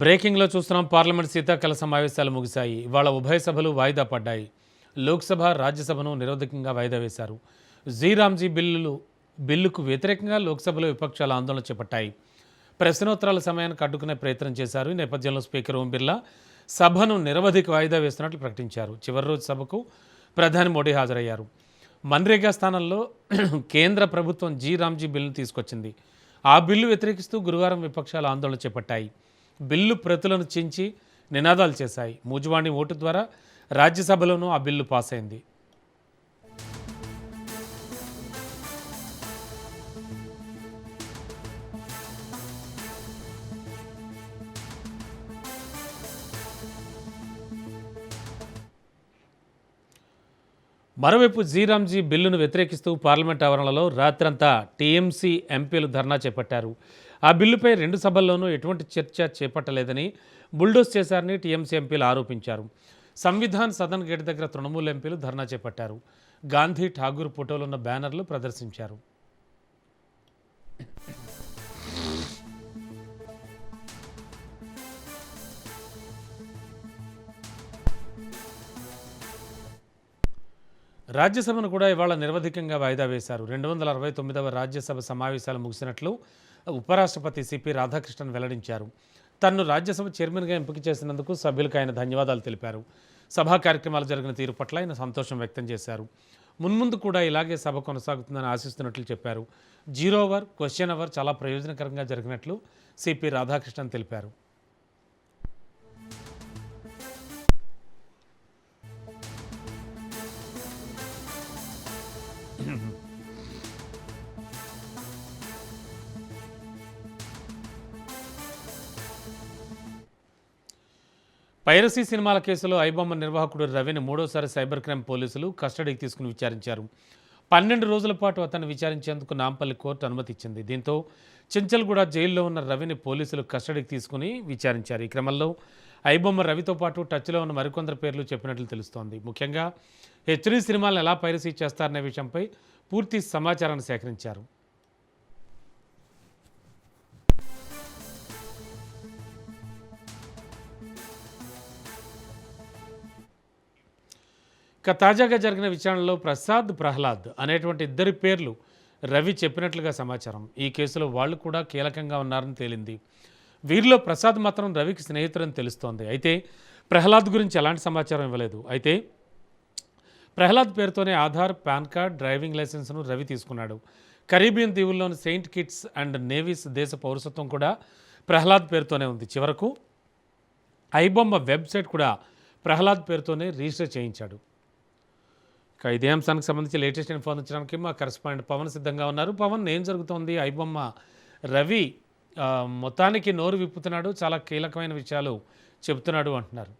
బ్రేకింగ్లో చూస్తున్నాం. పార్లమెంట్ శీతాకాల సమావేశాలు ముగిశాయి. ఇవాళ ఉభయ సభలు వాయిదా పడ్డాయి. లోక్సభ, రాజ్యసభను నిరవధికంగా వాయిదా వేశారు. జీరామ్జీ బిల్లుకు వ్యతిరేకంగా లోక్సభలో విపక్షాలు ఆందోళన చేపట్టాయి. ప్రశ్నోత్తరాల సమయానికి అడ్డుకునే ప్రయత్నం చేశారు. ఈ నేపథ్యంలో స్పీకర్ ఓం బిర్లా సభను నిరవధిక వాయిదా వేస్తున్నట్లు ప్రకటించారు. చివరి రోజు సభకు ప్రధాని మోడీ హాజరయ్యారు. మన్రేగా స్థానంలో కేంద్ర ప్రభుత్వం జీరామ్జీ బిల్లును తీసుకొచ్చింది. ఆ బిల్లు వ్యతిరేకిస్తూ గురువారం విపక్షాలు ఆందోళన చేపట్టాయి. బిల్లు ప్రతులను చించి నినాదాలు చేశాయి. మూజువాణి ఓటు ద్వారా రాజ్యసభలోనూ ఆ బిల్లు పాస్ అయింది. మరోవైపు జీరామ్జీ బిల్లును వ్యతిరేకిస్తూ పార్లమెంట్ ఆవరణలో రాత్రంతా టీఎంసీ ఎంపీలు ధర్నా చేపట్టారు. ఆ బిల్లుపై రెండు సభల్లోనూ ఎటువంటి చర్చ చేపట్టలేదని, బుల్డోస్ చేశారని టీఎంసీ ఎంపీలు ఆరోపించారు. సంవిధాన్ సదన్ గేట్ దగ్గర తృణమూల్ ఎంపీలు ధర్నా చేపట్టారు. గాంధీ, ఠాగూర్ ఫోటోలున్న బ్యానర్లు ప్రదర్శించారు. రాజ్యసభను కూడా ఇవాళ నిరవధికంగా వాయిదా వేశారు. 269వ రాజ్యసభ సమావేశాలు ముగిసినట్లు ఉపరాష్ట్రపతి సిపి రాధాకృష్ణన్ వెల్లడించారు. తన్ను రాజ్యసభ చైర్మన్గా ఎంపిక చేసినందుకు సభ్యులకు ఆయన ధన్యవాదాలు తెలిపారు. సభా కార్యక్రమాలు జరిగిన తీరు పట్ల ఆయన సంతోషం వ్యక్తం చేశారు. మున్ముందు కూడా ఇలాగే సభ కొనసాగుతుందని ఆశిస్తున్నట్లు చెప్పారు. జీరో అవర్, క్వశ్చన్ అవర్ చాలా ప్రయోజనకరంగా జరిగినట్లు సిపి రాధాకృష్ణన్ తెలిపారు. పైరసీ సినిమాల కేసులో ఐబొమ్మ నిర్వాహకుడు రవిని మూడోసారి సైబర్ క్రైమ్ పోలీసులు కస్టడీకి తీసుకుని విచారించారు. 12 రోజుల పాటు అతన్ని విచారించేందుకు నాంపల్లి కోర్టు అనుమతి ఇచ్చింది. దీంతో చెంచల్గూడ జైల్లో ఉన్న రవిని పోలీసులు కస్టడీకి తీసుకుని విచారించారు. ఈ క్రమంలో ఐబొమ్మ రవితో పాటు టచ్లో ఉన్న మరికొందరు పేర్లు చెప్పినట్లు తెలుస్తోంది. ముఖ్యంగా హెచ్డీ సినిమాలను ఎలా పైరసీ చేస్తారనే విషయంపై పూర్తి సమాచారాన్ని సేకరించారు. ఇక తాజాగా జరిగిన విచారణలో ప్రసాద్, ప్రహ్లాద్ అనేటువంటి ఇద్దరి పేర్లు రవి చెప్పినట్లుగా సమాచారం. ఈ కేసులో వాళ్ళు కూడా కీలకంగా ఉన్నారని తేలింది. వీరిలో ప్రసాద్ మాత్రం రవికి స్నేహితుడని తెలుస్తోంది. అయితే ప్రహ్లాద్ గురించి ఎలాంటి సమాచారం ఇవ్వలేదు. అయితే ప్రహ్లాద్ పేరుతోనే ఆధార్, పాన్ కార్డ్, డ్రైవింగ్ లైసెన్స్ను రవి తీసుకున్నాడు. కరీబియన్ దీవుల్లోని సెయింట్ కిట్స్ అండ్ నేవీస్ దేశ పౌరసత్వం కూడా ప్రహ్లాద్ పేరుతోనే ఉంది. చివరకు ఐబొమ్మ వెబ్సైట్ కూడా ప్రహ్లాద్ పేరుతోనే రిజిస్టర్ చేయించాడు. ఇక ఇదే అంశానికి సంబంధించి లేటెస్ట్ ఇన్ఫర్మేషన్ మా కరెస్పాండెంట్ పవన్ సిద్ధంగా ఉన్నారు. పవన్, ఏం జరుగుతోంది? ఐబొమ్మ రవి మొత్తానికి నోరు విప్పుతున్నాడు, చాలా కీలకమైన విషయాలు చెబుతున్నాడు అంటున్నారు.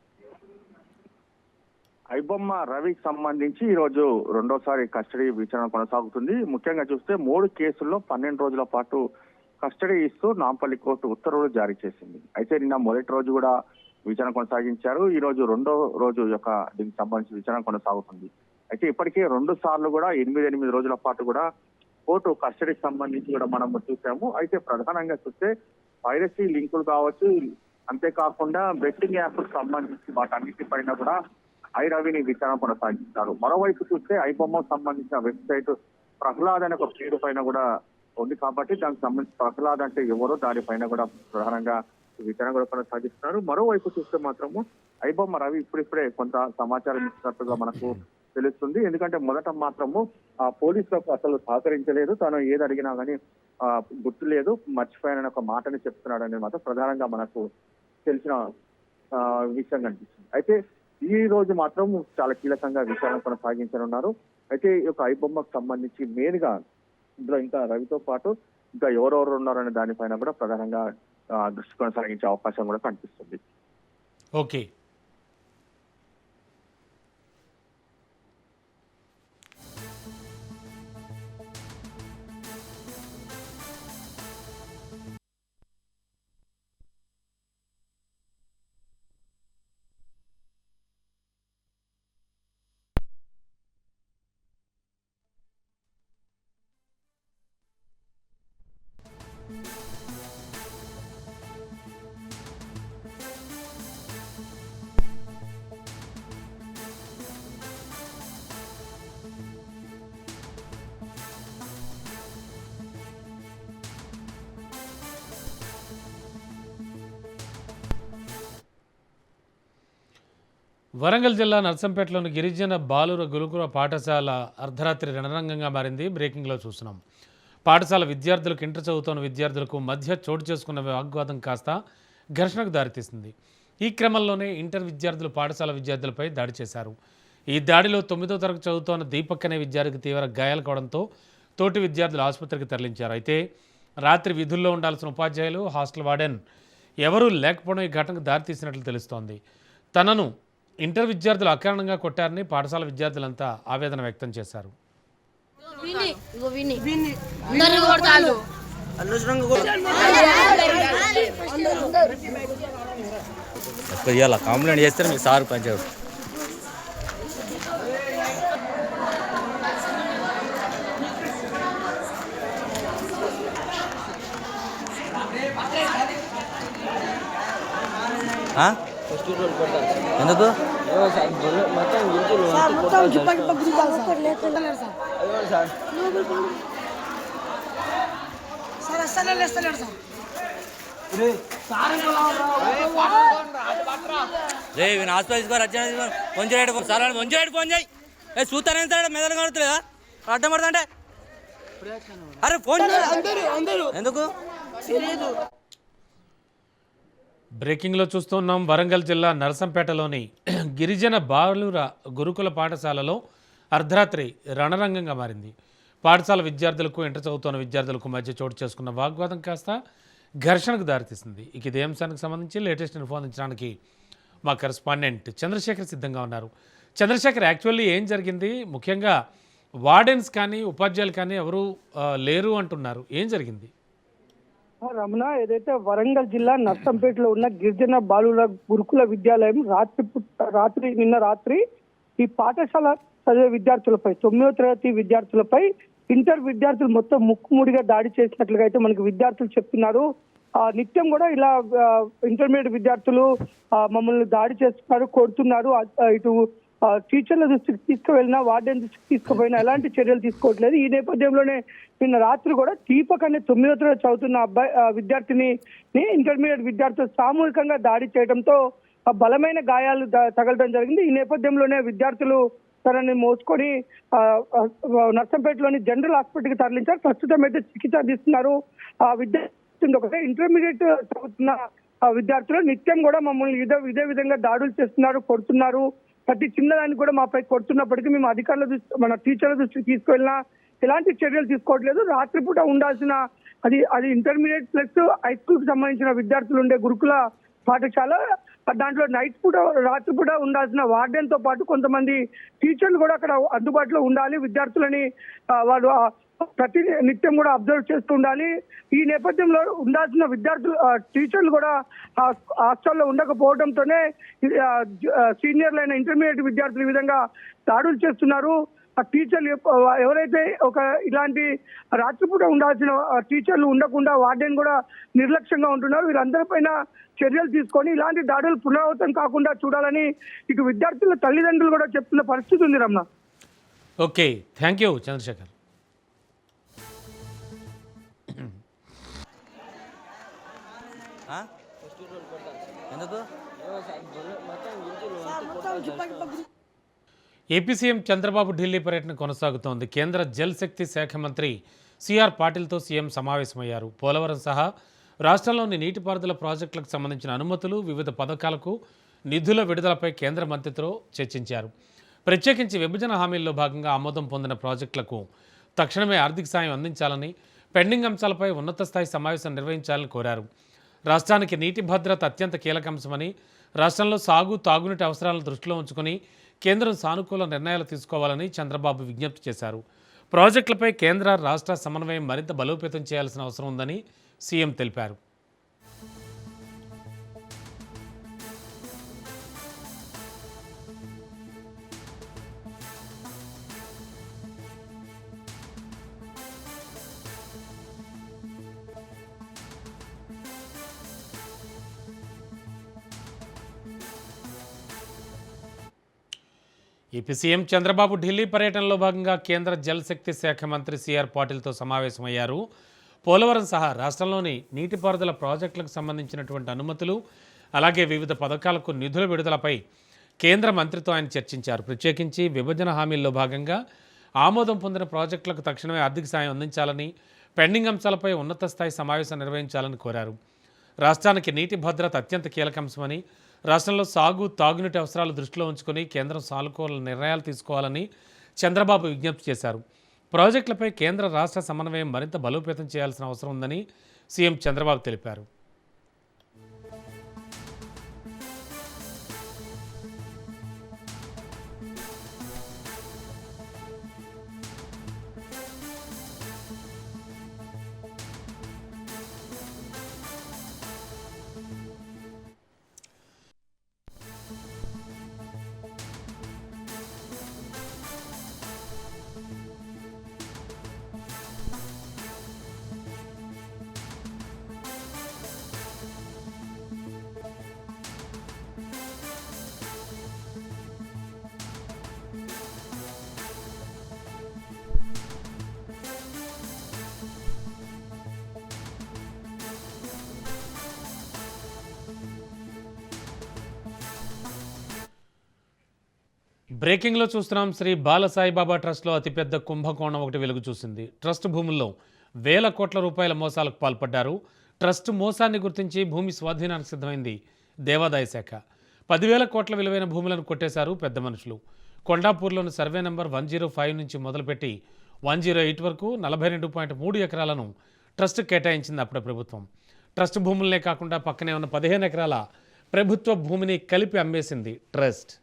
ఐబొమ్మ రవికి సంబంధించి ఈరోజు రెండోసారి కస్టడీ విచారణ కొనసాగుతుంది. ముఖ్యంగా చూస్తే 3 కేసుల్లో 12 రోజుల పాటు కస్టడీ ఇస్తూ నాంపల్లి కోర్టు ఉత్తర్వులు జారీ చేసింది. అయితే నిన్న మొదటి రోజు కూడా విచారణ కొనసాగించారు. ఈ రోజు రెండో రోజు యొక్క దీనికి సంబంధించి విచారణ కొనసాగుతుంది. అయితే ఇప్పటికే 2 సార్లు కూడా 8 రోజుల పాటు కూడా కోర్టు కస్టడీకి సంబంధించి కూడా మనం చూసాము. అయితే ప్రధానంగా చూస్తే పైరసీ లింకులు కావచ్చు, అంతేకాకుండా బెట్టింగ్ యాప్కు సంబంధించి వాటన్నిటిపైన కూడా రవిని విచారణ కొనసాగిస్తారు. మరోవైపు చూస్తే ఐబొమ్మకు సంబంధించిన వెబ్సైట్ ప్రహ్లాద్ అనే ఒక పేరు పైన కూడా ఉంది కాబట్టి దానికి సంబంధించి ప్రహ్లాద్ అంటే ఎవరో దానిపైన కూడా ప్రధానంగా విచారణ కూడా కొనసాగిస్తున్నారు. మరోవైపు చూస్తే మాత్రము ఐబొమ్మ రవి ఇప్పుడిప్పుడే కొంత సమాచారం ఇచ్చినట్టుగా మనకు తెలుస్తుంది. ఎందుకంటే మొదట మాత్రము పోలీసులకు అసలు సహకరించలేదు, తాను ఏది అడిగినా కానీ గుర్తు లేదు, మర్చిపోయానని ఒక మాటని చెప్తున్నాడు అనేది మాత్రం ప్రధానంగా మనకు తెలిసిన విషయం కనిపిస్తుంది. అయితే ఈ రోజు మాత్రం చాలా కీలకంగా విచారణ కొనసాగించనున్నారు. అయితే ఈ యొక్క ఐబొమ్మకు సంబంధించి మెయిన్ గా ఇందులో ఇంకా రవితో పాటు ఇంకా ఎవరెవరు ఉన్నారనే దానిపైన కూడా ప్రధానంగా దృష్టి కొనసాగించే అవకాశం కూడా కనిపిస్తుంది. ఓకే. వరంగల్ జిల్లా నర్సంపేటలోని గిరిజన బాలుర గురుకుల పాఠశాల అర్ధరాత్రి రణరంగంగా మారింది. బ్రేకింగ్లో చూస్తున్నాం. పాఠశాల విద్యార్థులకు ఇంటర్ చదువుతున్న విద్యార్థులకు మధ్య చోటు చేసుకున్న వాగ్వాదం కాస్త ఘర్షణకు దారితీసింది. ఈ క్రమంలోనే ఇంటర్ విద్యార్థులు పాఠశాల విద్యార్థులపై దాడి చేశారు. ఈ దాడిలో 9వ తరగతి చదువుతున్న దీపక్ అనే విద్యార్థికి తీవ్ర గాయాలు కావడంతో తోటి విద్యార్థులు ఆసుపత్రికి తరలించారు. అయితే రాత్రి విధుల్లో ఉండాల్సిన ఉపాధ్యాయులు, హాస్టల్ వార్డెన్ ఎవరూ లేకపోవడం ఈ ఘటనకు దారితీసినట్లు తెలుస్తోంది. తనను ఇంటర్ విద్యార్థులు అకారణంగా కొట్టారని పాఠశాల విద్యార్థులంతా ఆవేదన వ్యక్తం చేశారు. కంప్లైంట్ చేస్తే మీకు సార్ పంచారు. ఎందుకు రే హాస్పిటల్ తీసుకోరు కొంచెం ఫోన్ చేయి. చూస్తానే మెదడు కడుతులేదా అడ్డం పడుతుంటే అరే ఫోన్ ఎందుకు? బ్రేకింగ్లో చూస్తున్నాం. వరంగల్ జిల్లా నరసంపేటలోని గిరిజన బాలుర గురుకుల పాఠశాలలో అర్ధరాత్రి రణరంగంగా మారింది. పాఠశాల విద్యార్థులకు, ఇంటర్ చదువుతున్న విద్యార్థులకు మధ్య చోటు చేసుకున్న వాగ్వాదం కాస్త ఘర్షణకు దారితీసింది. ఇక ఇదే అంశానికి సంబంధించి లేటెస్ట్ ఇన్ఫో అందించడానికి మా కరెస్పాండెంట్ చంద్రశేఖర్ సిద్ధంగా ఉన్నారు. చంద్రశేఖర్, యాక్చువల్లీ ఏం జరిగింది? ముఖ్యంగా వార్డెన్స్ కానీ ఉపాధ్యాయులు కానీ ఎవరు లేరు అంటున్నారు. ఏం జరిగింది? రమణ, ఏదైతే వరంగల్ జిల్లా నర్సంపేటలో ఉన్న గిరిజన బాలుల గురుకుల విద్యాలయం నిన్న రాత్రి ఈ పాఠశాల చదివే విద్యార్థులపై 9వ తరగతి విద్యార్థులపై ఇంటర్ విద్యార్థులు మొత్తం ముక్కుముడిగా దాడి చేసినట్లుగా అయితే మనకి విద్యార్థులు చెప్తున్నారు. నిత్యం కూడా ఇలా ఇంటర్మీడియట్ విద్యార్థులు మమ్మల్ని దాడి చేస్తున్నారు, కొడుతున్నారు. ఇటు టీచర్ల దృష్టికి తీసుకువెళ్ళినా, వార్డెన్ దృష్టికి తీసుకుపోయినా ఎలాంటి చర్యలు తీసుకోవట్లేదు. ఈ నేపథ్యంలోనే నిన్న రాత్రి కూడా దీపక్ అనే 9వ తరగతి చదువుతున్న విద్యార్థిని ఇంటర్మీడియట్ విద్యార్థులు సామూహికంగా దాడి చేయడంతో బలమైన గాయాలు తగలడం జరిగింది. ఈ నేపథ్యంలోనే విద్యార్థులు తనని మోసుకొని నర్సంపేటలోని జనరల్ హాస్పిటల్కి తరలించారు. ప్రస్తుతం అయితే చికిత్స తీస్తున్నారు. విద్యార్థులు ఒకటే ఇంటర్మీడియట్ చదువుతున్న విద్యార్థులు నిత్యం కూడా మమ్మల్ని ఇదే విధంగా దాడులు చేస్తున్నారు, కొడుతున్నారు. ప్రతి చిన్నదానికి కూడా మాపై కొడుతున్నప్పటికీ మేము అధికారుల దృష్టి, మన టీచర్ల దృష్టికి తీసుకెళ్ళినా ఎలాంటి చర్యలు తీసుకోవట్లేదు. రాత్రిపూట ఉండాల్సిన అది ఇంటర్మీడియట్ ప్లస్ హై స్కూల్ కి సంబంధించిన విద్యార్థులు ఉండే గురుకుల పాఠశాల. దాంట్లో రాత్రిపూట ఉండాల్సిన వార్డెన్ తో పాటు కొంతమంది టీచర్లు కూడా అక్కడ అందుబాటులో ఉండాలి. విద్యార్థులని వాళ్ళు ప్రతి నిత్యం కూడా అబ్జర్వ్ చేస్తూ ఉండాలి. ఈ నేపథ్యంలో ఉండాల్సిన విద్యార్థులు టీచర్లు కూడా హాస్టల్లో ఉండకపోవడంతోనే సీనియర్లైన ఇంటర్మీడియట్ విద్యార్థులు ఈ విధంగా దాడులు చేస్తున్నారు. ఆ టీచర్లు ఎవరైతే ఇలాంటి రాత్రిపూట ఉండాల్సిన టీచర్లు ఉండకుండా వార్డెన్ కూడా నిర్లక్ష్యంగా ఉంటున్నారు. వీరందరిపైన చర్యలు తీసుకొని ఇలాంటి దాడులు పునరావృతం కాకుండా చూడాలని ఇటు విద్యార్థుల తల్లిదండ్రులు కూడా చెప్తున్న పరిస్థితి ఉంది. Ramana, okay, thank you Chandrasekhar. ఎందుకు? ఏపీ సీఎం చంద్రబాబు ఢిల్లీ పర్యటన కొనసాగుతోంది. కేంద్ర జల్ శక్తి శాఖ మంత్రి సిఆర్ పాటిల్తో సీఎం సమావేశమయ్యారు. పోలవరం సహా రాష్ట్రంలోని నీటిపారుదల ప్రాజెక్టులకు సంబంధించిన అనుమతులు, వివిధ పథకాలకు నిధుల విడుదలపై కేంద్ర మంత్రితో చర్చించారు. ప్రత్యేకించి విభజన హామీల్లో భాగంగా ఆమోదం పొందిన ప్రాజెక్టులకు తక్షణమే ఆర్థిక సాయం అందించాలని, పెండింగ్ అంశాలపై ఉన్నత స్థాయి సమావేశం నిర్వహించాలని కోరారు. రాష్ట్రానికి నీటి భద్రత అత్యంత కీలక అంశమని, రాష్ట్రంలో సాగు, తాగునీటి అవసరాలను దృష్టిలో ఉంచుకుని కేంద్రం సానుకూల నిర్ణయాలు తీసుకోవాలని చంద్రబాబు విజ్ఞప్తి చేశారు. ప్రాజెక్టులపై కేంద్ర రాష్ట్ర సమన్వయం మరింత బలోపేతం చేయాల్సిన అవసరం ఉందని సీఎం తెలిపారు. ఏపీ సీఎం చంద్రబాబు ఢిల్లీ పర్యటనలో భాగంగా కేంద్ర జల్ శక్తి శాఖ మంత్రి సిఆర్ పాటిల్తో సమావేశమయ్యారు. పోలవరం సహా రాష్ట్రంలోని నీటిపారుదల ప్రాజెక్టులకు సంబంధించినటువంటి అనుమతులు, అలాగే వివిధ పథకాలకు నిధుల విడుదలపై కేంద్ర మంత్రితో ఆయన చర్చించారు. ప్రత్యేకించి విభజన హామీల్లో భాగంగా ఆమోదం పొందిన ప్రాజెక్టులకు తక్షణమే ఆర్థిక సాయం అందించాలని, పెండింగ్ అంశాలపై ఉన్నత స్థాయి సమావేశం నిర్వహించాలని కోరారు. రాష్ట్రానికి నీటి భద్రత అత్యంత కీలక అంశమని, రాష్ట్రంలో సాగు, తాగునీటి అవసరాలు దృష్టిలో ఉంచుకొని కేంద్రం సానుకూల నిర్ణయాలు తీసుకోవాలని చంద్రబాబు విజ్ఞప్తి చేశారు. ప్రాజెక్టులపై కేంద్ర రాష్ట్ర సమన్వయం మరింత బలోపేతం చేయాల్సిన అవసరం ఉందని సీఎం చంద్రబాబు తెలిపారు. బ్రేకింగ్లో చూస్తున్నాం. శ్రీ బాలసాయిబాబా ట్రస్ట్లో అతిపెద్ద కుంభకోణం ఒకటి వెలుగు చూసింది. ట్రస్ట్ భూముల్లో వేల కోట్ల రూపాయల మోసాలకు పాల్పడ్డారు. ట్రస్ట్ మోసాన్ని గుర్తించి భూమి స్వాధీనానికి సిద్ధమైంది దేవాదాయ శాఖ. 10,000 కోట్ల విలువైన భూములను కొట్టేశారు పెద్ద మనుషులు. కొండాపూర్లోని సర్వే నెంబర్ 105 నుంచి మొదలుపెట్టి 108 వరకు 42.3 ఎకరాలను ట్రస్ట్ కేటాయించింది అప్పుడు ప్రభుత్వం. ట్రస్ట్ భూములనే కాకుండా పక్కనే ఉన్న 15 ఎకరాల ప్రభుత్వ భూమిని కలిపి అమ్మేసింది ట్రస్ట్.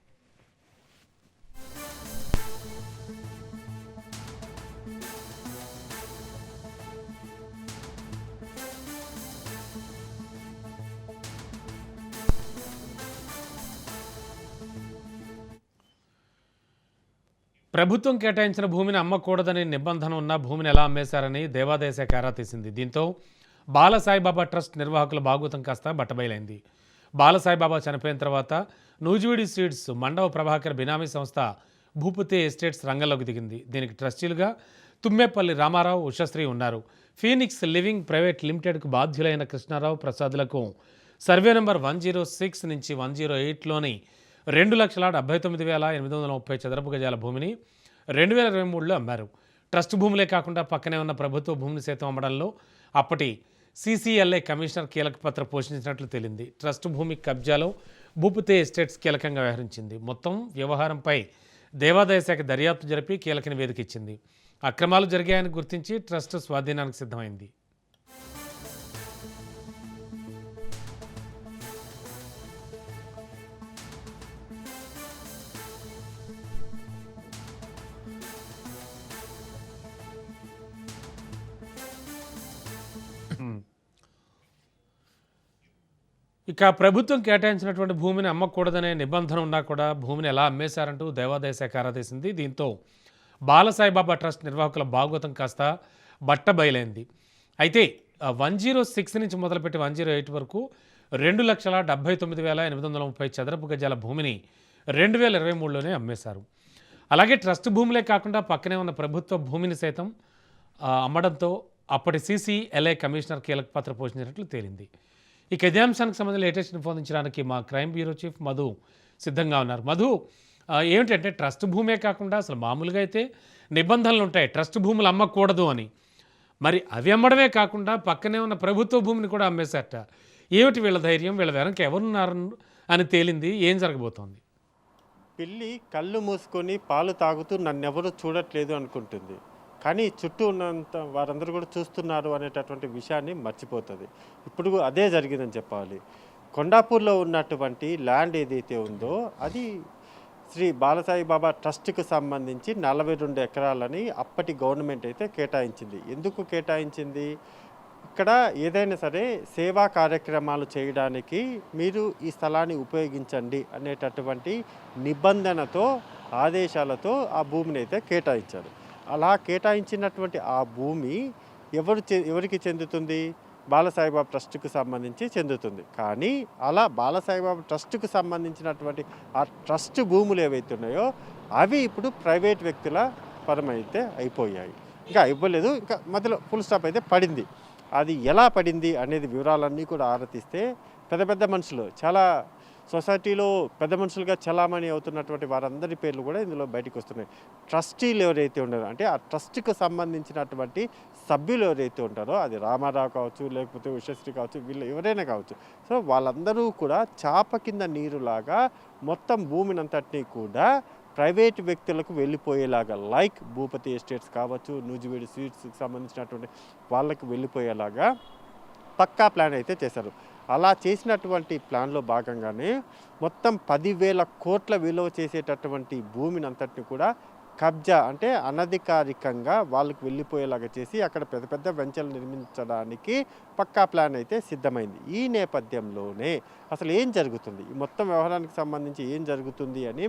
ప్రభుత్వం కేటాయించిన భూమిని అమ్మకూడదని నిబంధన ఉన్న భూమిని ఎలా అమ్మేశారని దేవాదాయ శాఖ ఆరా తీసింది. దీంతో బాలసాయిబాబా ట్రస్ట్ నిర్వాహకుల భాగోతం కాస్త బట్టబయలైంది. బాలసాయిబాబా చనిపోయిన తర్వాత నూజివీడి సీడ్స్ మండవ ప్రభాకర్ బినామీ సంస్థ భూపతి ఎస్టేట్స్ రంగంలోకి దిగింది. దీనికి ట్రస్టీలుగా తుమ్మేపల్లి రామారావు, ఉషశ్రీ ఉన్నారు. ఫీనిక్స్ లివింగ్ ప్రైవేట్ లిమిటెడ్కు బాధ్యులైన కృష్ణారావు, ప్రసాదులకు సర్వే నెంబర్ 106 నుంచి 108లోని 2,79,830 చదరపు గజాల భూమిని 2023లో అమ్మారు. ట్రస్ట్ భూములే కాకుండా పక్కనే ఉన్న ప్రభుత్వ భూమిని సైతం అమ్మడంలో అప్పటి CCLA కమిషనర్ కీలక పాత్ర పోషించినట్లు తేలింది. ట్రస్ట్ భూమి కబ్జాలో భూపతి ఎస్టేట్స్ కీలకంగా వ్యవహరించింది. మొత్తం వ్యవహారంపై దేవాదాయ శాఖ దర్యాప్తు జరిపి కీలక నివేదిక ఇచ్చింది. అక్రమాలు జరిగాయని గుర్తించి ట్రస్ట్ స్వాధీనానికి సిద్ధమైంది. ఇక ప్రభుత్వం కేటాయించినటువంటి భూమిని అమ్మకూడదనే నిబంధన ఉన్నా కూడా భూమిని ఎలా అమ్మేశారంటూ దేవాదాయ శాఖ ఆరా తీసింది. దీంతో బాలసాయిబాబా ట్రస్ట్ నిర్వాహకుల భాగోతం కాస్త బట్టబయలైంది. అయితే 106 నుంచి మొదలుపెట్టి 108 వరకు 2,79,830 చదరపు గజాల భూమిని 2023లోనే అమ్మేశారు. అలాగే ట్రస్ట్ భూములే కాకుండా పక్కనే ఉన్న ప్రభుత్వ భూమిని సైతం అమ్మడంతో అప్పటి CCLA కమిషనర్ కీలక పాత్ర పోషించినట్లు తేలింది. ఇక ఇదే అంశానికి సంబంధించి లేటెస్ట్ ఇన్ఫర్మేషన్ మా క్రైమ్ బ్యూరో చీఫ్ మధు సిద్ధంగా ఉన్నారు. మధు, ఏమిటంటే ట్రస్ట్ భూమే కాకుండా అసలు మామూలుగా అయితే నిబంధనలు ఉంటాయి ట్రస్ట్ భూములు అమ్మకూడదు అని. మరి అవి అమ్మడమే కాకుండా పక్కనే ఉన్న ప్రభుత్వ భూమిని కూడా అమ్మేశారట. ఏమిటి వీళ్ళ ధైర్యం? వీళ్ళ వెనక ఎవరున్నారు అని తేలింది. ఏం జరగబోతోంది? పిల్లి కళ్ళు మూసుకొని పాలు తాగుతూ నన్నెవరూ చూడట్లేదు అనుకుంటుంది, కానీ చుట్టూ ఉన్నంత వారందరూ కూడా చూస్తున్నారు అనేటటువంటి విషయాన్ని మర్చిపోతుంది. ఇప్పుడు అదే జరిగిందని చెప్పాలి. కొండాపూర్లో ఉన్నటువంటి ల్యాండ్ ఏదైతే ఉందో అది శ్రీ బాలసాయిబాబా ట్రస్ట్కి సంబంధించి 42 ఎకరాలని అప్పటి గవర్నమెంట్ అయితే కేటాయించింది. ఎందుకు కేటాయించింది? ఇక్కడ ఏదైనా సరే సేవా కార్యక్రమాలు చేయడానికి మీరు ఈ స్థలాన్ని ఉపయోగించండి అనేటటువంటి నిబంధనతో, ఆదేశాలతో ఆ భూమిని అయితే కేటాయించారు. అలా కేటాయించినటువంటి ఆ భూమి ఎవరికి చెందుతుంది? బాలసాయిబాబా ట్రస్ట్కు సంబంధించి చెందుతుంది. కానీ అలా బాలసాయిబాబా ట్రస్ట్కు సంబంధించినటువంటి ఆ ట్రస్ట్ భూములు ఏవైతే ఉన్నాయో అవి ఇప్పుడు ప్రైవేట్ వ్యక్తుల పరమైతే అయిపోయాయి. ఇంకా ఇవ్వలేదు, ఇంకా మధ్యలో ఫుల్ స్టాప్ అయితే పడింది. అది ఎలా పడింది అనేది వివరాలన్నీ కూడా ఆరా తీస్తే పెద్ద పెద్ద మనుషులు, చాలా సొసైటీలో పెద్ద మనుషులుగా చలామణి అవుతున్నటువంటి వారందరి పేర్లు కూడా ఇందులో బయటకు వస్తున్నాయి. ట్రస్టీలు ఎవరైతే ఉన్నారో అంటే ఆ ట్రస్ట్కి సంబంధించినటువంటి సభ్యులు ఎవరైతే ఉంటారో, అది రామారావు కావచ్చు, లేకపోతే ఉషశ్రీ కావచ్చు, వీళ్ళు ఎవరైనా కావచ్చు. సో వాళ్ళందరూ కూడా చాప కింద నీరులాగా మొత్తం భూమినంతటినీ కూడా ప్రైవేట్ వ్యక్తులకు వెళ్ళిపోయేలాగా, లైక్ భూపతి ఎస్టేట్స్ కావచ్చు, నూజివీడు స్వీట్స్కి సంబంధించినటువంటి వాళ్ళకు వెళ్ళిపోయేలాగా పక్కా ప్లాన్ అయితే చేశారు. అలా చేసినటువంటి ప్లాన్లో భాగంగానే మొత్తం 10,000 కోట్ల విలువ చేసేటటువంటి భూమిని అంతటిని కూడా కబ్జా అంటే అనధికారికంగా వాళ్ళకి వెళ్ళిపోయేలాగా చేసి అక్కడ పెద్ద పెద్ద వెంచర్లు నిర్మించడానికి పక్కా ప్లాన్ అయితే సిద్ధమైంది. ఈ నేపథ్యంలోనే అసలు ఏం జరుగుతుంది, ఈ మొత్తం వ్యవహారానికి సంబంధించి ఏం జరుగుతుంది అని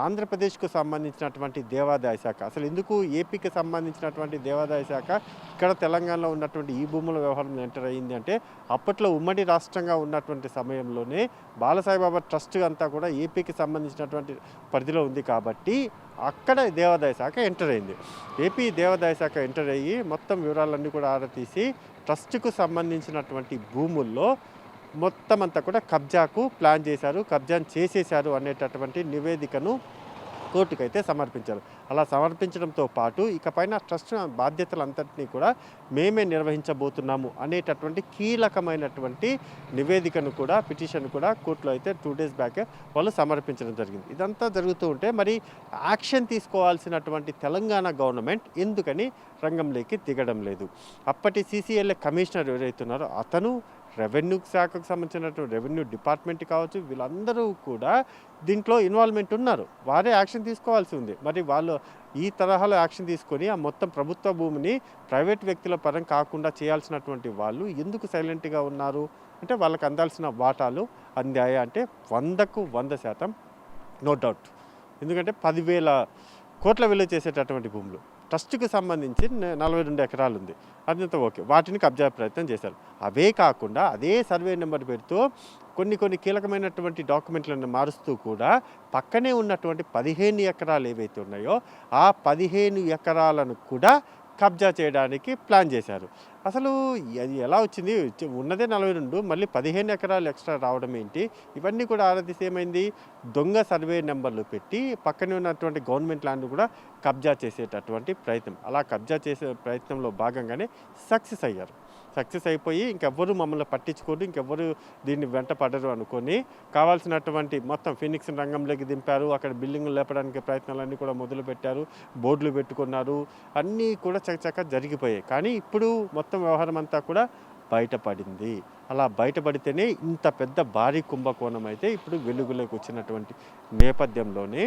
ఆంధ్రప్రదేశ్కు సంబంధించినటువంటి దేవాదాయ శాఖ, అసలు ఎందుకు ఏపీకి సంబంధించినటువంటి దేవాదాయ శాఖ ఇక్కడ తెలంగాణలో ఉన్నటువంటి ఈ భూముల వ్యవహారం ఎంటర్ అయ్యింది అంటే, అప్పట్లో ఉమ్మడి రాష్ట్రంగా ఉన్నటువంటి సమయంలోనే బాలసాయిబాబా ట్రస్ట్ అంతా కూడా ఏపీకి సంబంధించినటువంటి పరిధిలో ఉంది కాబట్టి అక్కడ దేవాదాయ శాఖ ఎంటర్ అయింది. ఏపీ దేవాదాయ శాఖ ఎంటర్ అయ్యి మొత్తం వివరాలన్నీ కూడా ఆరా తీసి ట్రస్ట్కు సంబంధించినటువంటి భూముల్లో మొత్తం అంతా కూడా కబ్జాకు ప్లాన్ చేశారు, కబ్జాను చేసేశారు అనేటటువంటి నివేదికను కోర్టుకైతే సమర్పించారు. అలా సమర్పించడంతో పాటు ఇకపైన ట్రస్ట్ బాధ్యతలంతటినీ కూడా మేమే నిర్వహించబోతున్నాము అనేటటువంటి కీలకమైనటువంటి నివేదికను కూడా, పిటిషన్ కూడా కోర్టులో అయితే 2 days బ్యాక్ వాళ్ళు సమర్పించడం జరిగింది. ఇదంతా జరుగుతూ ఉంటే మరి యాక్షన్ తీసుకోవాల్సినటువంటి తెలంగాణ గవర్నమెంట్ ఎందుకని రంగంలోకి దిగడం లేదు? అప్పటి CCLA కమిషనర్ ఎవరైతే ఉన్నారో అతను, రెవెన్యూ శాఖకు సంబంధించినటువంటి రెవెన్యూ డిపార్ట్మెంట్ కావచ్చు, వీళ్ళందరూ కూడా దీంట్లో ఇన్వాల్వ్మెంట్ ఉన్నారు. వారే యాక్షన్ తీసుకోవాల్సి ఉంది. మరి వాళ్ళు ఈ తరహాలో యాక్షన్ తీసుకొని ఆ మొత్తం ప్రభుత్వ భూమిని ప్రైవేట్ వ్యక్తుల పరం కాకుండా చేయాల్సినటువంటి వాళ్ళు ఎందుకు సైలెంట్గా ఉన్నారు అంటే, వాళ్ళకి అందాల్సిన వాటాలు అందాయా అంటే 100కు 100% నో డౌట్. ఎందుకంటే 10,000 కోట్ల విలువ చేసేటటువంటి భూములు ట్రస్ట్కి సంబంధించి 42 ఎకరాలు ఉంది, అదంతా ఓకే, వాటిని కబ్జా ప్రయత్నం చేశారు. అవే కాకుండా అదే సర్వే నెంబర్ పెడుతూ కొన్ని కీలకమైనటువంటి డాక్యుమెంట్లను మారుస్తూ కూడా పక్కనే ఉన్నటువంటి 15 ఎకరాలు ఏవైతే ఉన్నాయో ఆ 15 ఎకరాలను కూడా కబ్జా చేయడానికి ప్లాన్ చేశారు. అసలు అది ఎలా వచ్చింది? ఉన్నదే 42, మళ్ళీ 15 ఎకరాలు ఎక్స్ట్రా రావడం ఏంటి? ఇవన్నీ కూడా ఆరాధిస్తే ఏమైంది? దొంగ సర్వే నెంబర్లు పెట్టి పక్కనే ఉన్నటువంటి గవర్నమెంట్ ల్యాండ్ కూడా కబ్జా చేసేటటువంటి ప్రయత్నం. అలా కబ్జా చేసే ప్రయత్నంలో భాగంగానే సక్సెస్ అయ్యారు. సక్సెస్ అయిపోయి ఇంకెవ్వరు మమ్మల్ని పట్టించుకోరు, ఇంకెవ్వరు దీన్ని వెంట పడరు అనుకొని కావాల్సినటువంటి మొత్తం ఫినిక్స్ రంగంలోకి దింపారు. అక్కడ బిల్డింగ్లు లేపడానికి ప్రయత్నాలన్నీ కూడా మొదలుపెట్టారు, బోర్డులు పెట్టుకున్నారు, అన్నీ కూడా చకచక జరిగిపోయాయి. కానీ ఇప్పుడు మొత్తం వ్యవహారం అంతా కూడా బయటపడింది. అలా బయటపడితేనే ఇంత పెద్ద భారీ కుంభకోణం అయితే ఇప్పుడు వెలుగులోకి వచ్చినటువంటి నేపథ్యంలోనే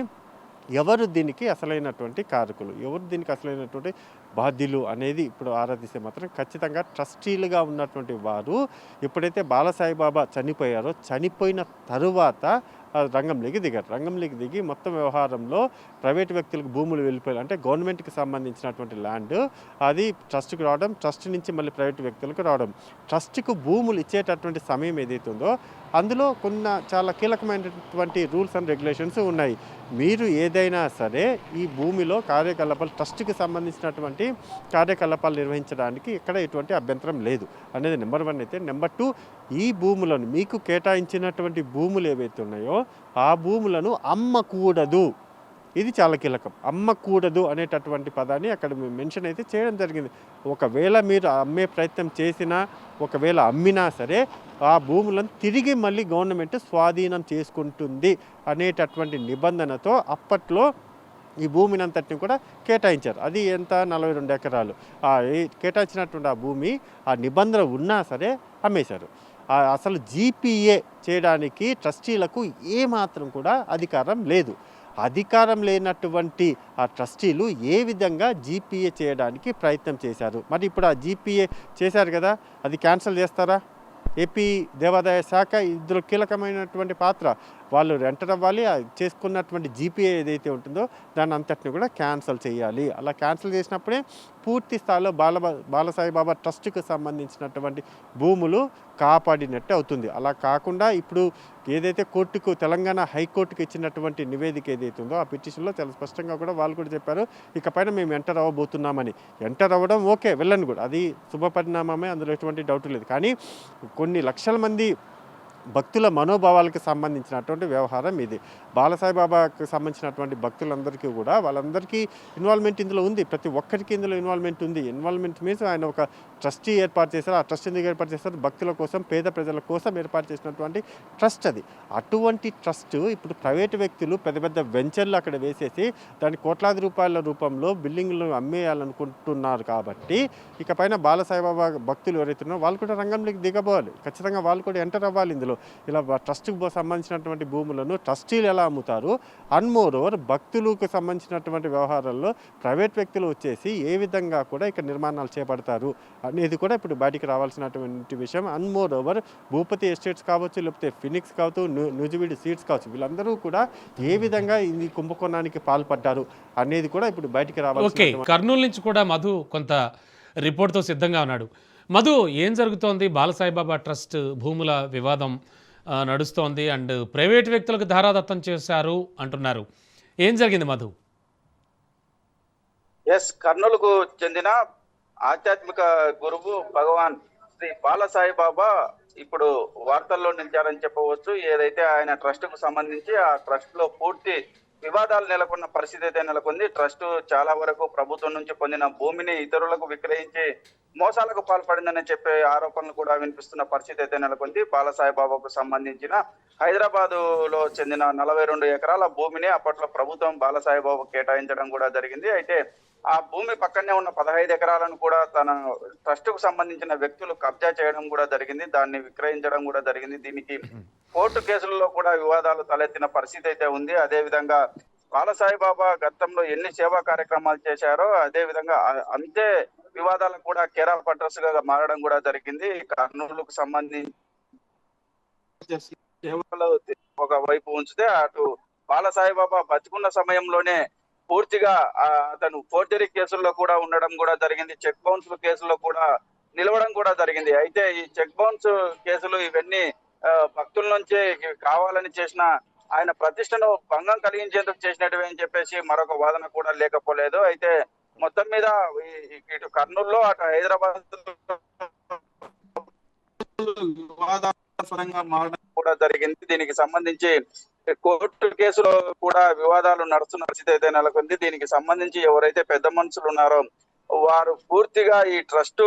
ఎవరు దీనికి అసలైనటువంటి కారకులు, ఎవరు దీనికి అసలైనటువంటి బాధ్యులు అనేది ఇప్పుడు ఆరాధిస్తే మాత్రం ఖచ్చితంగా ట్రస్టీలుగా ఉన్నటువంటి వారు ఎప్పుడైతే బాలసాయిబాబా చనిపోయారో, చనిపోయిన తరువాత రంగంలోకి దిగారు. రంగంలోకి దిగి మొత్తం వ్యవహారంలో ప్రైవేట్ వ్యక్తులకు భూములు వెళ్ళిపోయారు. అంటే గవర్నమెంట్కి సంబంధించినటువంటి ల్యాండ్ అది ట్రస్ట్కి రావడం, ట్రస్ట్ నుంచి మళ్ళీ ప్రైవేట్ వ్యక్తులకు రావడం, ట్రస్ట్కు భూములు ఇచ్చేటటువంటి సమయం ఏదైతే ఉందో అందులో చాలా కీలకమైనటువంటి రూల్స్ అండ్ రెగ్యులేషన్స్ ఉన్నాయి. మీరు ఏదైనా సరే ఈ భూమిలో కార్యకలాపాలు, ట్రస్ట్కి సంబంధించినటువంటి కార్యకలాపాలు నిర్వహించడానికి ఇక్కడ ఎటువంటి అభ్యంతరం లేదు అనేది నెంబర్ 1 అయితే. నెంబర్ 2, ఈ భూములను మీకు కేటాయించినటువంటి భూములు ఏవైతే ఉన్నాయో ఆ భూములను అమ్మకూడదు. ఇది చాలా కీలకం. అమ్మకూడదు అనేటటువంటి పదాన్ని అక్కడ మెన్షన్ అయితే చేయడం జరిగింది. ఒకవేళ మీరు అమ్మే ప్రయత్నం చేసినా, ఒకవేళ అమ్మినా సరే ఆ భూములను తిరిగి మళ్ళీ గవర్నమెంట్ స్వాధీనం చేసుకుంటుంది అనేటటువంటి నిబంధనతో అప్పట్లో ఈ భూమిని అంతటిని కూడా కేటాయించారు. అది ఎంత? 42 ఎకరాలు. కేటాయించినటువంటి ఆ భూమి ఆ నిబంధన ఉన్నా సరే అమ్మేశారు. అసలు జీపీఏ చేయడానికి ట్రస్టీలకు ఏమాత్రం కూడా అధికారం లేదు. అధికారం లేనటువంటి ఆ ట్రస్టీలు ఏ విధంగా జీపీఏ చేయడానికి ప్రయత్నం చేశారు? మరి ఇప్పుడు ఆ జీపీఏ చేశారు కదా, అది క్యాన్సిల్ చేస్తారా? ఏపీ దేవాదాయ శాఖ ఇందులో కీలకమైనటువంటి పాత్ర. వాళ్ళు ఎంటర్ అవ్వాలి, చేసుకున్నటువంటి జీపీఏ ఏదైతే ఉంటుందో దాన్ని అంతటిని కూడా క్యాన్సిల్ చేయాలి. అలా క్యాన్సిల్ చేసినప్పుడే పూర్తి స్థాయిలో బాలసాయిబాబా ట్రస్ట్కి సంబంధించినటువంటి భూములు కాపాడినట్టు అవుతుంది. అలా కాకుండా ఇప్పుడు ఏదైతే కోర్టుకు, తెలంగాణ హైకోర్టుకు ఇచ్చినటువంటి నివేదిక ఏదైతే ఉందో ఆ పిటిషన్లో చాలా స్పష్టంగా కూడా వాళ్ళు కూడా చెప్పారు, ఇకపైన మేము ఎంటర్ అవ్వబోతున్నామని. ఎంటర్ అవ్వడం ఓకే, వెళ్ళండి కూడా, అది శుభపరిణామమే, అందులో ఎటువంటి డౌట్ లేదు. కానీ కొన్ని లక్షల మంది భక్తుల మనోభావాలకు సంబంధించినటువంటి వ్యవహారం ఇది. బాలసాయిబాబాకు సంబంధించినటువంటి భక్తులందరికీ కూడా వాళ్ళందరికీ ఇన్వాల్వ్మెంట్ ఇందులో ఉంది. ప్రతి ఒక్కరికి ఇందులో ఇన్వాల్వ్మెంట్ ఉంది. ఇన్వాల్వ్మెంట్ మీన్స్ ఆయన ఒక ట్రస్టీ ఏర్పాటు చేశారు. ఆ ట్రస్ట్ ఎందుకు ఏర్పాటు చేశారు? భక్తుల కోసం, పేద ప్రజల కోసం ఏర్పాటు చేసినటువంటి ట్రస్ట్ అది. అటువంటి ట్రస్ట్ ఇప్పుడు ప్రైవేటు వ్యక్తులు పెద్ద పెద్ద వెంచర్లు అక్కడ వేసేసి దాన్ని కోట్లాది రూపాయల రూపంలో బిల్డింగ్లు అమ్మేయాలనుకుంటున్నారు. కాబట్టి ఇకపైన బాలసాయిబాబా భక్తులు ఎవరైతే ఉన్నారో వాళ్ళు కూడా రంగంలోకి దిగబోవాలి. ఖచ్చితంగా వాళ్ళు కూడా ఎంటర్ అవ్వాలి. ఇందులో ఇలా ట్రస్ట్కు సంబంధించినటువంటి భూములను ట్రస్టీలు ఎలా అమ్ముతారు, అండ్ మోర్ ఓవర్ భక్తులకు సంబంధించినటువంటి వ్యవహారాల్లో ప్రైవేట్ వ్యక్తులు వచ్చేసి ఏ విధంగా కూడా ఇక్కడ నిర్మాణాలు చేపడతారు అనేది కూడా ఇప్పుడు బయటికి రావాల్సినటువంటి విషయం. And more over Bhupathi estates కావచ్చు, లేకపోతే ఫినిక్స్ కావచ్చు, నూజివీడు సీడ్స్ కావచ్చు, వీళ్ళందరూ కూడా ఏ విధంగా ఈ కుంభకోణానికి పాల్పడ్డారు అనేది కూడా ఇప్పుడు బయటికి రావాలి. ఓకే, కర్నూలు నుంచి కూడా మధు కొంత రిపోర్ట్తో సిద్ధంగా ఉన్నాడు. మధు, ఏం జరుగుతోంది? బాలసాయిబాబా ట్రస్ట్ భూముల వివాదం నడుస్తోంది అండ్ ప్రైవేట్ వ్యక్తులకు ధారాదత్తం చేశారు అంటున్నారు. ఏం జరిగింది మధు? కర్నూలుకు చెందిన ఆధ్యాత్మిక గురువు భగవాన్ శ్రీ బాలసాయిబాబా ఇప్పుడు వార్తల్లో నిలిచారని చెప్పవచ్చు. ఏదైతే ఆయన ట్రస్ట్ కు సంబంధించి ఆ ట్రస్ట్ లో పూర్తి వివాదాలు నెలకొన్న పరిస్థితి అయితే నెలకొంది. ట్రస్ట్ చాలా వరకు ప్రభుత్వం నుంచి పొందిన భూమిని ఇతరులకు విక్రయించి మోసాలకు పాల్పడిందని చెప్పే ఆరోపణలు కూడా వినిపిస్తున్న పరిస్థితి అయితే నెలకొంది. బాలసాయిబాబాకు సంబంధించిన హైదరాబాద్ లో చెందిన 42 ఎకరాల భూమిని అప్పట్లో ప్రభుత్వం బాలసాయిబాబు కేటాయించడం కూడా జరిగింది. అయితే ఆ భూమి పక్కనే ఉన్న 15 ఎకరాలను కూడా తన ట్రస్ట్ కు సంబంధించిన వ్యక్తులు కబ్జా చేయడం కూడా జరిగింది. దాన్ని విక్రయించడం కూడా జరిగింది. దీనికి కోర్టు కేసులలో కూడా వివాదాలు తలెత్తిన పరిస్థితి అయితే ఉంది. అదే విధంగా బాలసాయిబాబా గతంలో ఎన్ని సేవా కార్యక్రమాలు చేశారో అదే విధంగా అంతే వివాదాలకు కూడా కేర్ ఆఫ్ అడ్రస్ గా మారడం కూడా జరిగింది. కర్నూలుకు సంబంధించి సేవలు ఒక వైపు ఉంచితే అటు బాలసాయిబాబా బతికున్న సమయంలోనే పూర్తిగా అతను ఫోర్జరీ కేసుల్లో కూడా ఉండడం కూడా జరిగింది. చెక్ బౌన్స్ కేసుల్లో కూడా నిలవడం కూడా జరిగింది. అయితే ఈ చెక్ బౌన్స్ కేసులు ఇవన్నీ భక్తుల నుంచి కావాలని చేసిన ఆయన ప్రతిష్టను భంగం కలిగించేందుకు చేసినట్టువే అని చెప్పేసి మరొక వాదన కూడా లేకపోలేదు. అయితే మొత్తం మీద ఇటు కర్నూలులో అటు హైదరాబాద్ వివాదాస్పదంగా మారడం కూడా జరిగింది. దీనికి సంబంధించి కోర్టు కేసులో కూడా వివాదాలు నడుస్తున్న పరిస్థితి అయితే నెలకొంది. దీనికి సంబంధించి ఎవరైతే పెద్ద మనుషులు ఉన్నారో వారు పూర్తిగా ఈ ట్రస్ట్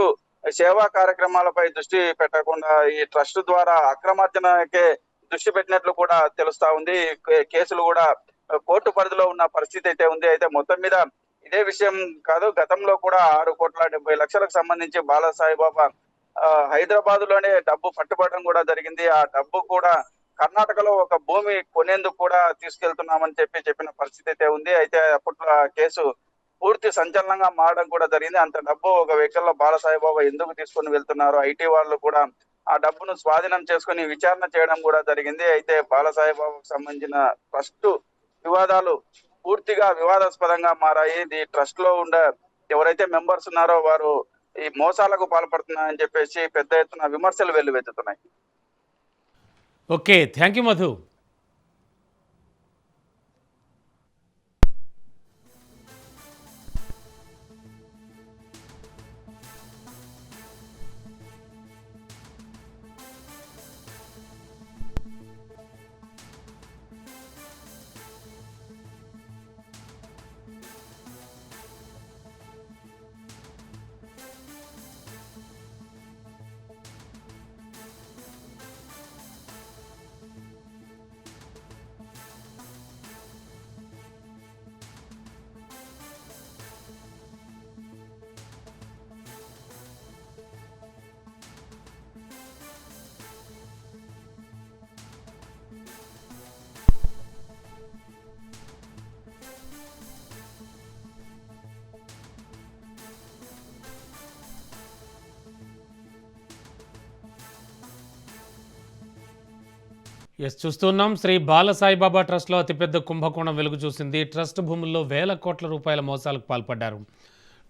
సేవా కార్యక్రమాలపై దృష్టి పెట్టకుండా ఈ ట్రస్ట్ ద్వారా అక్రమార్జనకే దృష్టి పెట్టినట్లు కూడా తెలుస్తా ఉంది. కేసులు కూడా కోర్టు పరిధిలో ఉన్న పరిస్థితి అయితే ఉంది. అయితే మొత్తం మీద ఇదే విషయం కాదు, గతంలో కూడా 6,70,00,000లకు సంబంధించి బాలసాయిబాబా హైదరాబాద్ లోనే డబ్బు పట్టుబడడం కూడా జరిగింది. ఆ డబ్బు కూడా కర్ణాటకలో ఒక భూమి కొనేందుకు కూడా తీసుకెళ్తున్నామని చెప్పిన పరిస్థితి అయితే ఉంది. అయితే అప్పట్లో ఆ కేసు పూర్తి సంచలనంగా మారడం కూడా జరిగింది. అంత డబ్బు ఒక వెహికల్లో బాలసాయిబాబా ఎందుకు తీసుకొని వెళ్తున్నారు, ఐటీ వాళ్ళు కూడా ఆ డబ్బును స్వాధీనం చేసుకుని విచారణ చేయడం కూడా జరిగింది. అయితే బాలసాయిబాబాకు సంబంధించిన ట్రస్ట్ వివాదాలు పూర్తిగా వివాదాస్పదంగా మారాయి. ఈ ట్రస్ట్ లో ఉండే ఎవరైతే మెంబర్స్ ఉన్నారో వారు ఈ మోసాలకు పాల్పడుతున్నారని చెప్పేసి పెద్ద ఎత్తున విమర్శలు వెల్లువెత్తుతున్నాయి. Okay, thank you Madhu. చూస్తున్నాం, శ్రీ బాలసాయిబాబా ట్రస్ట్లో అతిపెద్ద కుంభకోణం వెలుగు చూసింది. ట్రస్ట్ భూముల్లో వేల కోట్ల రూపాయల మోసాలకు పాల్పడ్డారు.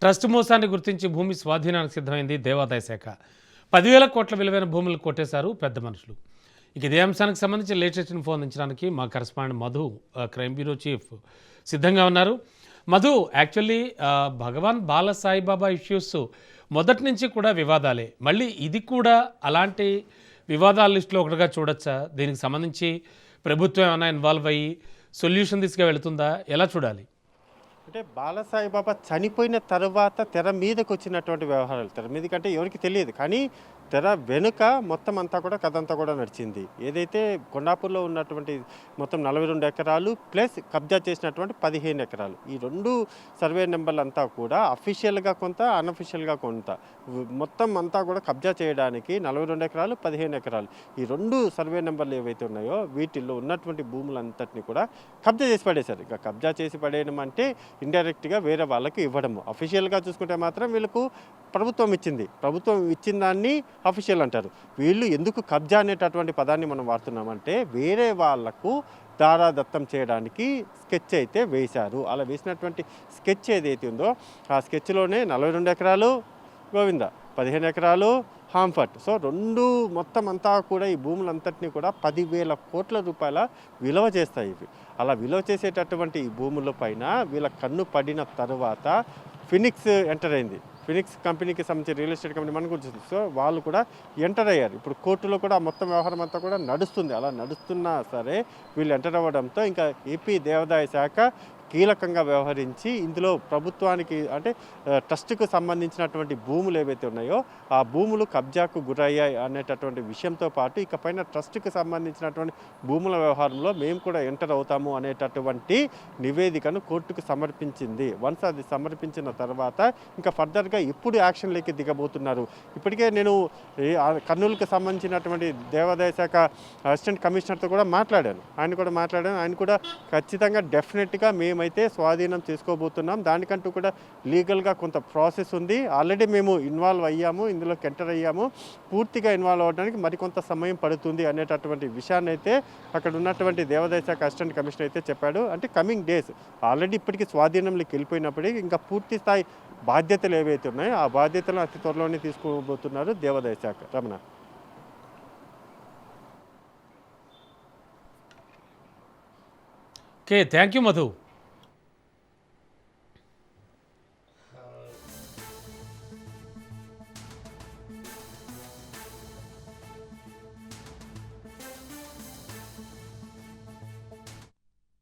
ట్రస్ట్ మోసాన్ని గుర్తించి భూమి స్వాధీనానికి సిద్ధమైంది దేవాదాయ శాఖ. 10,000 కోట్ల విలువైన భూములు కొట్టేశారు పెద్ద మనుషులు. ఇక ఇదే అంశానికి సంబంధించి లేటెస్ట్ ఇన్ఫో అందించడానికి మా correspondent Madhu, crime bureau chief సిద్ధంగా ఉన్నారు. మధు, యాక్చువల్లీ భగవాన్ బాలసాయిబాబా ఇష్యూస్ మొదటి నుంచి కూడా వివాదాలే, మళ్ళీ ఇది కూడా అలాంటి వివాదాల లిస్టులో ఒకటిగా చూడొచ్చా? దీనికి సంబంధించి ప్రభుత్వం ఏమైనా ఇన్వాల్వ్ అయ్యి సొల్యూషన్ తీసుకువెళ్తుందా? ఎలా చూడాలి? అంటే బాలసాయిబాబా చనిపోయిన తర్వాత తెర మీదకి వచ్చినటువంటి వ్యవహారాలు, తెర మీద కంటే ఎవరికి తెలియదు, కానీ తెర వెనుక మొత్తం అంతా కూడా కథ అంతా కూడా నడిచింది. ఏదైతే కొండాపూర్లో ఉన్నటువంటి మొత్తం 42 ఎకరాలు ప్లస్ కబ్జా చేసినటువంటి 15 ఎకరాలు, ఈ 2 సర్వే నెంబర్లు అంతా కూడా అఫీషియల్గా కొంత, అన్అఫీషియల్గా కొంత, మొత్తం అంతా కూడా కబ్జా చేయడానికి 42 ఎకరాలు 15 ఎకరాలు, ఈ 2 సర్వే నెంబర్లు ఏవైతే ఉన్నాయో వీటిల్లో ఉన్నటువంటి భూములంతటిని కూడా కబ్జా చేసి పడేశారు. ఇక కబ్జా చేసి పడేయడం అంటే ఇండైరెక్ట్గా వేరే వాళ్ళకి ఇవ్వడము. అఫీషియల్గా చూసుకుంటే మాత్రం వీళ్ళకు ప్రభుత్వం ఇచ్చింది, ప్రభుత్వం ఇచ్చిన దాన్ని అఫీషియల్ అంటారు. వీళ్ళు ఎందుకు కబ్జా అనేటటువంటి పదాన్ని మనం వాడుతున్నామంటే వేరే వాళ్లకు దారాదత్తం చేయడానికి స్కెచ్ అయితే వేశారు. అలా వేసినటువంటి స్కెచ్ ఏదైతే ఉందో ఆ స్కెచ్లోనే 42 ఎకరాలు గోవింద, 15 ఎకరాలు హాంఫర్ట్. సో 2 మొత్తం అంతా కూడా ఈ భూములంతటినీ కూడా 10,000 కోట్ల రూపాయల విలువ చేస్తాయి ఇవి. అలా విలువ చేసేటటువంటి ఈ భూముల పైన వీళ్ళ కన్ను పడిన తర్వాత ఫినిక్స్ ఎంటర్ అయింది. ఫినిక్స్ కంపెనీకి సంబంధించి రియల్ ఎస్టేట్ కంపెనీ మనకు గుర్తుంది. సో వాళ్ళు కూడా ఎంటర్ అయ్యారు. ఇప్పుడు కోర్టులో కూడా మొత్తం వ్యవహారం అంతా కూడా నడుస్తుంది. అలా నడుస్తున్నా సరే వీళ్ళు ఎంటర్ అవ్వడంతో ఇంకా ఏపీ దేవాదాయ శాఖ కీలకంగా వ్యవహరించి ఇందులో ప్రభుత్వానికి అంటే ట్రస్ట్కు సంబంధించినటువంటి భూములు ఏవైతే ఉన్నాయో ఆ భూములు కబ్జాకు గురయ్యాయి అనేటటువంటి విషయంతో పాటు ఇకపైన ట్రస్ట్కి సంబంధించినటువంటి భూముల వ్యవహారంలో మేము కూడా ఎంటర్ అవుతాము అనేటటువంటి నివేదికను కోర్టుకు సమర్పించింది. వన్స్ అది సమర్పించిన తర్వాత ఇంకా ఫర్దర్గా ఎప్పుడు యాక్షన్లోకి దిగబోతున్నారు. ఇప్పటికే నేను కర్నూలుకు సంబంధించినటువంటి దేవాదాయ శాఖ అసిస్టెంట్ కమిషనర్తో కూడా మాట్లాడాను. ఆయన కూడా ఖచ్చితంగా డెఫినెట్గా మేమైతే స్వాధీనం చేసుకోబోతున్నాం, దానికంటూ కూడా లీగల్గా కొంత ప్రాసెస్ ఉంది, ఆల్రెడీ మేము ఇన్వాల్వ్ అయ్యాము, ఇందులోకి ఎంటర్ అయ్యాము, పూర్తిగా ఇన్వాల్వ్ అవ్వడానికి మరికొంత సమయం పడుతుంది అనేటటువంటి విషయాన్ని అయితే అక్కడ ఉన్నటువంటి దేవాదాయ శాఖ అసిస్టెంట్ కమిషనర్ అయితే చెప్పాడు. అంటే కమింగ్ డేస్ ఆల్రెడీ ఇప్పటికీ స్వాధీనంలోకి వెళ్ళిపోయినప్పటికీ ఇంకా పూర్తి స్థాయి బాధ్యతలు ఏవైతే ఉన్నాయో ఆ బాధ్యతలను అతి త్వరలోనే తీసుకోబోతున్నారు దేవాదాయ శాఖ. Ramana. Okay, thank you Madhu.